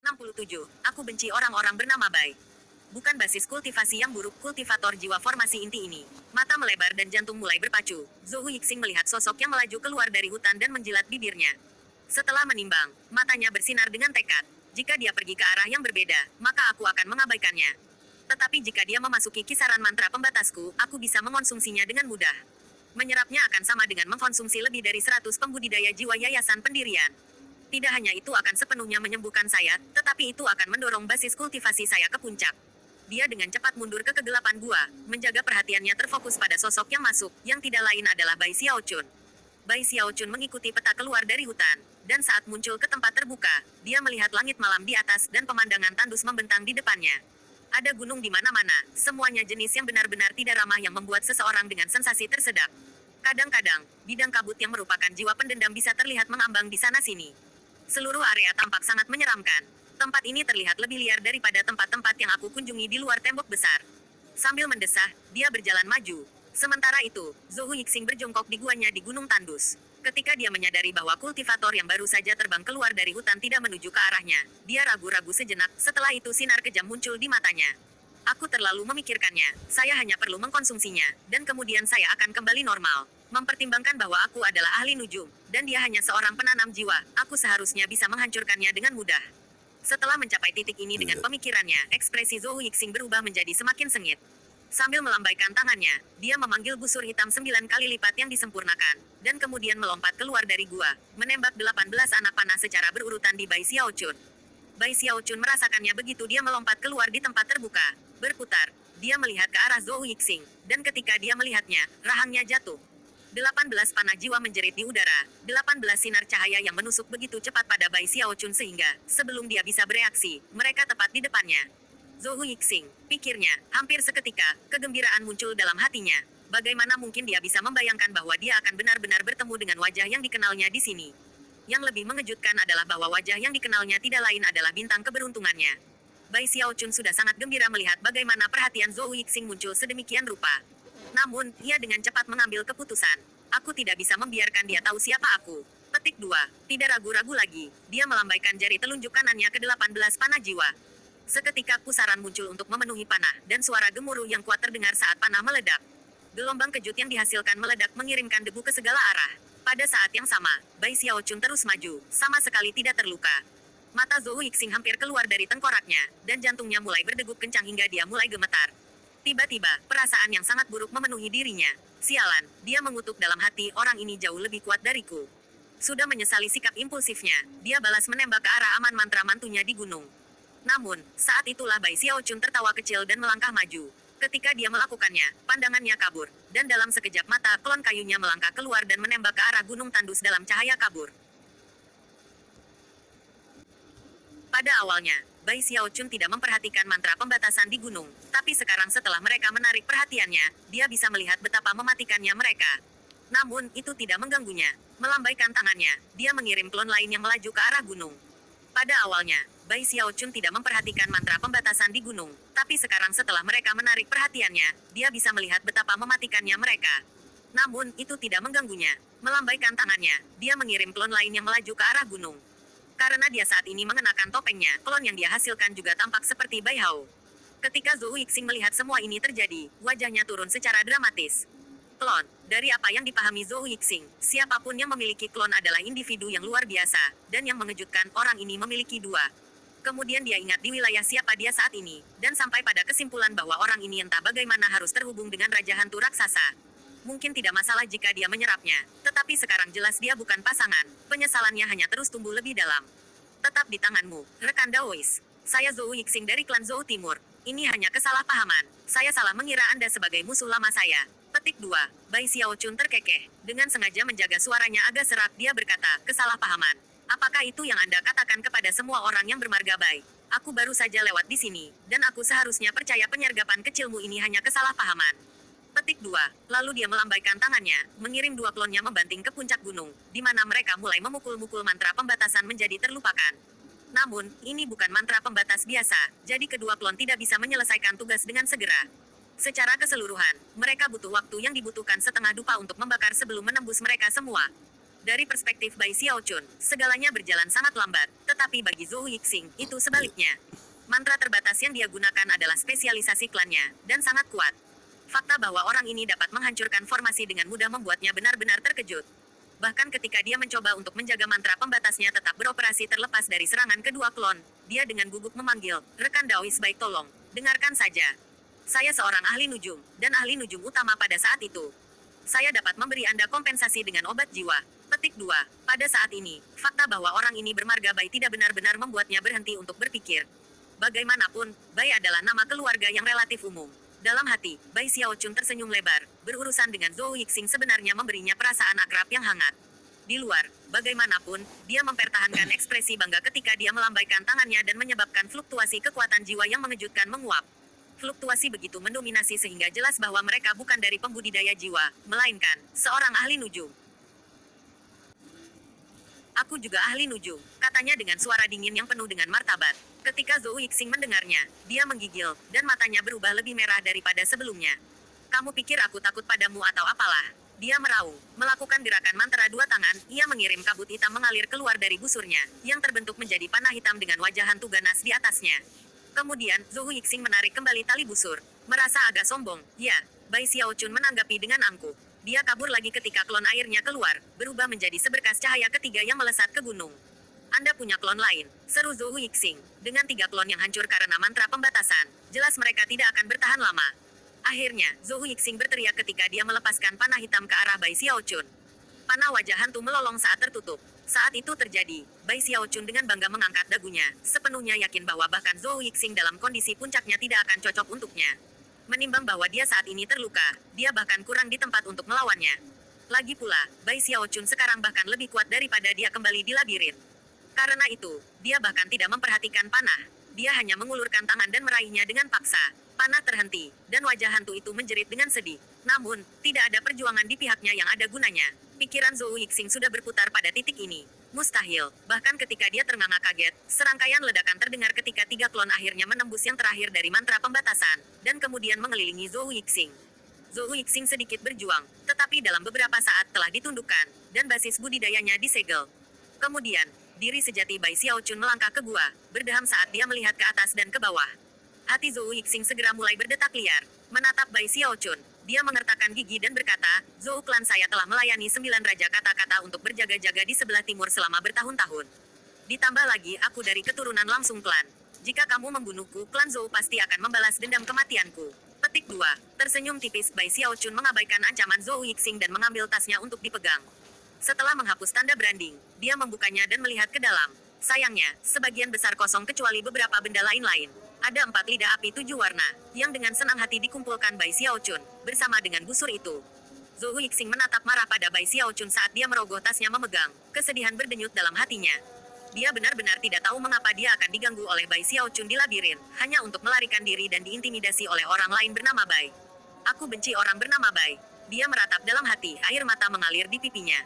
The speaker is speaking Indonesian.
67. Aku benci orang-orang bernama Bai. Bukan basis kultivasi yang buruk, kultivator jiwa formasi inti ini. Mata melebar dan jantung mulai berpacu. Zhou Yixing melihat sosok yang melaju keluar dari hutan dan menjilat bibirnya. Setelah menimbang, matanya bersinar dengan tekad. Jika dia pergi ke arah yang berbeda, maka aku akan mengabaikannya. Tetapi jika dia memasuki kisaran mantra pembatasku, aku bisa mengonsumsinya dengan mudah. Menyerapnya akan sama dengan mengkonsumsi lebih dari 100 pembudidaya jiwa yayasan pendirian. Tidak hanya itu akan sepenuhnya menyembuhkan saya, tetapi itu akan mendorong basis kultivasi saya ke puncak. Dia dengan cepat mundur ke kegelapan gua, menjaga perhatiannya terfokus pada sosok yang masuk, yang tidak lain adalah Bai Xiaochun. Bai Xiaochun mengikuti peta keluar dari hutan, dan saat muncul ke tempat terbuka, dia melihat langit malam di atas dan pemandangan tandus membentang di depannya. Ada gunung di mana-mana, semuanya jenis yang benar-benar tidak ramah yang membuat seseorang dengan sensasi tersedak. Kadang-kadang, bidang kabut yang merupakan jiwa pendendam bisa terlihat mengambang di sana-sini. Seluruh area tampak sangat menyeramkan. Tempat ini terlihat lebih liar daripada tempat-tempat yang aku kunjungi di luar tembok besar. Sambil mendesah, dia berjalan maju. Sementara itu, Zhou Yixing berjongkok di guanya di Gunung Tandus. Ketika dia menyadari bahwa kultivator yang baru saja terbang keluar dari hutan tidak menuju ke arahnya, dia ragu-ragu sejenak, setelah itu sinar kejam muncul di matanya. Aku terlalu memikirkannya, saya hanya perlu mengkonsumsinya, dan kemudian saya akan kembali normal. Mempertimbangkan bahwa aku adalah ahli nujum, dan dia hanya seorang penanam jiwa, aku seharusnya bisa menghancurkannya dengan mudah. Setelah mencapai titik ini dengan pemikirannya, ekspresi Zhou Yixing berubah menjadi semakin sengit. Sambil melambaikan tangannya, dia memanggil busur hitam 9 kali lipat yang disempurnakan, dan kemudian melompat keluar dari gua, menembak 18 anak panah secara berurutan di Bai Xiaochun. Bai Xiaochun merasakannya begitu dia melompat keluar di tempat terbuka. Berputar, dia melihat ke arah Zhou Yixing, dan ketika dia melihatnya, rahangnya jatuh. 18 panah jiwa menjerit di udara, 18 sinar cahaya yang menusuk begitu cepat pada Bai Xiaochun sehingga, sebelum dia bisa bereaksi, mereka tepat di depannya. Zhou Yixing, pikirnya, hampir seketika, kegembiraan muncul dalam hatinya. Bagaimana mungkin dia bisa membayangkan bahwa dia akan benar-benar bertemu dengan wajah yang dikenalnya di sini. Yang lebih mengejutkan adalah bahwa wajah yang dikenalnya tidak lain adalah bintang keberuntungannya. Bai Xiaochun sudah sangat gembira melihat bagaimana perhatian Zhou Yixing muncul sedemikian rupa. Namun, ia dengan cepat mengambil keputusan. Aku tidak bisa membiarkan dia tahu siapa aku. Petik 2. Tidak ragu-ragu lagi, dia melambaikan jari telunjuk kanannya ke 18 panah jiwa. Seketika pusaran muncul untuk memenuhi panah, dan suara gemuruh yang kuat terdengar saat panah meledak. Gelombang kejut yang dihasilkan meledak mengirimkan debu ke segala arah. Pada saat yang sama, Bai Xiaochun terus maju, sama sekali tidak terluka. Mata Zhou Yixing hampir keluar dari tengkoraknya, dan jantungnya mulai berdegup kencang hingga dia mulai gemetar. Tiba-tiba, perasaan yang sangat buruk memenuhi dirinya. Sialan, dia mengutuk dalam hati, orang ini jauh lebih kuat dariku. Sudah menyesali sikap impulsifnya, dia balas menembak ke arah aman mantra mantunya di gunung. Namun, saat itulah Bai Xiaochun tertawa kecil dan melangkah maju. Ketika dia melakukannya, pandangannya kabur, dan dalam sekejap mata, klon kayunya melangkah keluar dan menembak ke arah gunung tandus dalam cahaya kabur. Pada awalnya, Bai Xiaochun tidak memperhatikan mantra pembatasan di gunung, tapi sekarang setelah mereka menarik perhatiannya, dia bisa melihat betapa mematikannya mereka. Namun, itu tidak mengganggunya. Melambaikan tangannya, dia mengirim klon lain yang melaju ke arah gunung. Pada awalnya, Bai Xiaochun tidak memperhatikan mantra pembatasan di gunung, tapi sekarang setelah mereka menarik perhatiannya, dia bisa melihat betapa mematikannya mereka. Namun, itu tidak mengganggunya. Melambaikan tangannya, dia mengirim klon lain yang melaju ke arah gunung. Karena dia saat ini mengenakan topengnya, klon yang dia hasilkan juga tampak seperti Bai Hao. Ketika Zhou Yixing melihat semua ini terjadi, wajahnya turun secara dramatis. Klon, dari apa yang dipahami Zhou Yixing, siapapun yang memiliki klon adalah individu yang luar biasa, dan yang mengejutkan, orang ini memiliki 2. Kemudian dia ingat di wilayah siapa dia saat ini, dan sampai pada kesimpulan bahwa orang ini entah bagaimana harus terhubung dengan Raja Hantu Raksasa. Mungkin tidak masalah jika dia menyerapnya, tetapi sekarang jelas dia bukan pasangan, penyesalannya hanya terus tumbuh lebih dalam. Tetap di tanganmu, rekan Daois. Saya Zhou Yixing dari klan Zhou Timur. Ini hanya kesalahpahaman. Saya salah mengira Anda sebagai musuh lama saya. Petik 2. Bai Xiaochun terkekeh. Dengan sengaja menjaga suaranya agak serak, dia berkata, kesalahpahaman. Apakah itu yang Anda katakan kepada semua orang yang bermarga Bai? Aku baru saja lewat di sini, dan aku seharusnya percaya penyergapan kecilmu ini hanya kesalahpahaman. Petik 2. Lalu dia melambaikan tangannya, mengirim 2 klonnya membanting ke puncak gunung, di mana mereka mulai memukul-mukul mantra pembatasan menjadi terlupakan. Namun, ini bukan mantra pembatas biasa, jadi kedua klon tidak bisa menyelesaikan tugas dengan segera. Secara keseluruhan, mereka butuh waktu yang dibutuhkan setengah dupa untuk membakar sebelum menembus mereka semua. Dari perspektif Bai Xiaochun, segalanya berjalan sangat lambat, tetapi bagi Zhou Yixing, itu sebaliknya. Mantra terbatas yang dia gunakan adalah spesialisasi klannya, dan sangat kuat. Fakta bahwa orang ini dapat menghancurkan formasi dengan mudah membuatnya benar-benar terkejut. Bahkan ketika dia mencoba untuk menjaga mantra pembatasnya tetap beroperasi terlepas dari serangan kedua klon, dia dengan gugup memanggil, "Rekan Daois baik tolong, dengarkan saja. Saya seorang ahli nujum, dan ahli nujum utama pada saat itu. Saya dapat memberi Anda kompensasi dengan obat jiwa." Petik 2. Pada saat ini, fakta bahwa orang ini bermarga Bai tidak benar-benar membuatnya berhenti untuk berpikir. Bagaimanapun, Bai adalah nama keluarga yang relatif umum. Dalam hati, Bai Xiaochun tersenyum lebar. Berurusan dengan Zhou Yixing sebenarnya memberinya perasaan akrab yang hangat. Di luar, bagaimanapun, dia mempertahankan ekspresi bangga ketika dia melambaikan tangannya dan menyebabkan fluktuasi kekuatan jiwa yang mengejutkan menguap. Fluktuasi begitu mendominasi sehingga jelas bahwa mereka bukan dari pembudidaya jiwa, melainkan seorang ahli nujum. "Aku juga ahli nujum," katanya dengan suara dingin yang penuh dengan martabat. Ketika Zhou Yixing mendengarnya, dia menggigil, dan matanya berubah lebih merah daripada sebelumnya. "Kamu pikir aku takut padamu atau apalah?" Dia meraung, melakukan gerakan mantra dua tangan, ia mengirim kabut hitam mengalir keluar dari busurnya, yang terbentuk menjadi panah hitam dengan wajah hantu ganas di atasnya. Kemudian, Zhou Yixing menarik kembali tali busur. Merasa agak sombong, ya, Bai Xiaochun menanggapi dengan angkuh. Dia kabur lagi ketika klon airnya keluar, berubah menjadi seberkas cahaya ketiga yang melesat ke gunung. "Anda punya klon lain," seru Zhou Yixing. Dengan 3 klon yang hancur karena mantra pembatasan, jelas mereka tidak akan bertahan lama. Akhirnya, Zhou Yixing berteriak ketika dia melepaskan panah hitam ke arah Bai Xiaochun. Panah wajah hantu melolong saat tertutup. Saat itu terjadi, Bai Xiaochun dengan bangga mengangkat dagunya, sepenuhnya yakin bahwa bahkan Zhou Yixing dalam kondisi puncaknya tidak akan cocok untuknya. Menimbang bahwa dia saat ini terluka, dia bahkan kurang di tempat untuk melawannya. Lagi pula, Bai Xiaochun sekarang bahkan lebih kuat daripada dia kembali di labirin. Karena itu, dia bahkan tidak memperhatikan panah. Dia hanya mengulurkan tangan dan meraihnya dengan paksa. Panah terhenti, dan wajah hantu itu menjerit dengan sedih. Namun, tidak ada perjuangan di pihaknya yang ada gunanya. Pikiran Zhou Yixing sudah berputar pada titik ini. Mustahil, bahkan ketika dia ternganga kaget, serangkaian ledakan terdengar ketika 3 klon akhirnya menembus yang terakhir dari mantra pembatasan, dan kemudian mengelilingi Zhou Yixing. Zhou Yixing sedikit berjuang, tetapi dalam beberapa saat telah ditundukkan, dan basis budidayanya disegel. Kemudian, diri sejati Bai Xiaochun melangkah ke gua, berdeham saat dia melihat ke atas dan ke bawah. Hati Zhou Yixing segera mulai berdetak liar. Menatap Bai Xiaochun, dia mengertakkan gigi dan berkata, "Zhou klan saya telah melayani 9 raja kata-kata untuk berjaga-jaga di sebelah timur selama bertahun-tahun. Ditambah lagi aku dari keturunan langsung klan. Jika kamu membunuhku, klan Zhou pasti akan membalas dendam kematianku." Petik 2. Tersenyum tipis Bai Xiaochun mengabaikan ancaman Zhou Yixing dan mengambil tasnya untuk dipegang. Setelah menghapus tanda branding, dia membukanya dan melihat ke dalam. Sayangnya, sebagian besar kosong kecuali beberapa benda lain-lain. Ada 4 lidah api 7 warna, yang dengan senang hati dikumpulkan Bai Xiaochun, bersama dengan busur itu. Zhou Yixing menatap marah pada Bai Xiaochun saat dia merogoh tasnya memegang, kesedihan berdenyut dalam hatinya. Dia benar-benar tidak tahu mengapa dia akan diganggu oleh Bai Xiaochun di labirin, hanya untuk melarikan diri dan diintimidasi oleh orang lain bernama Bai. "Aku benci orang bernama Bai." Dia meratap dalam hati, air mata mengalir di pipinya.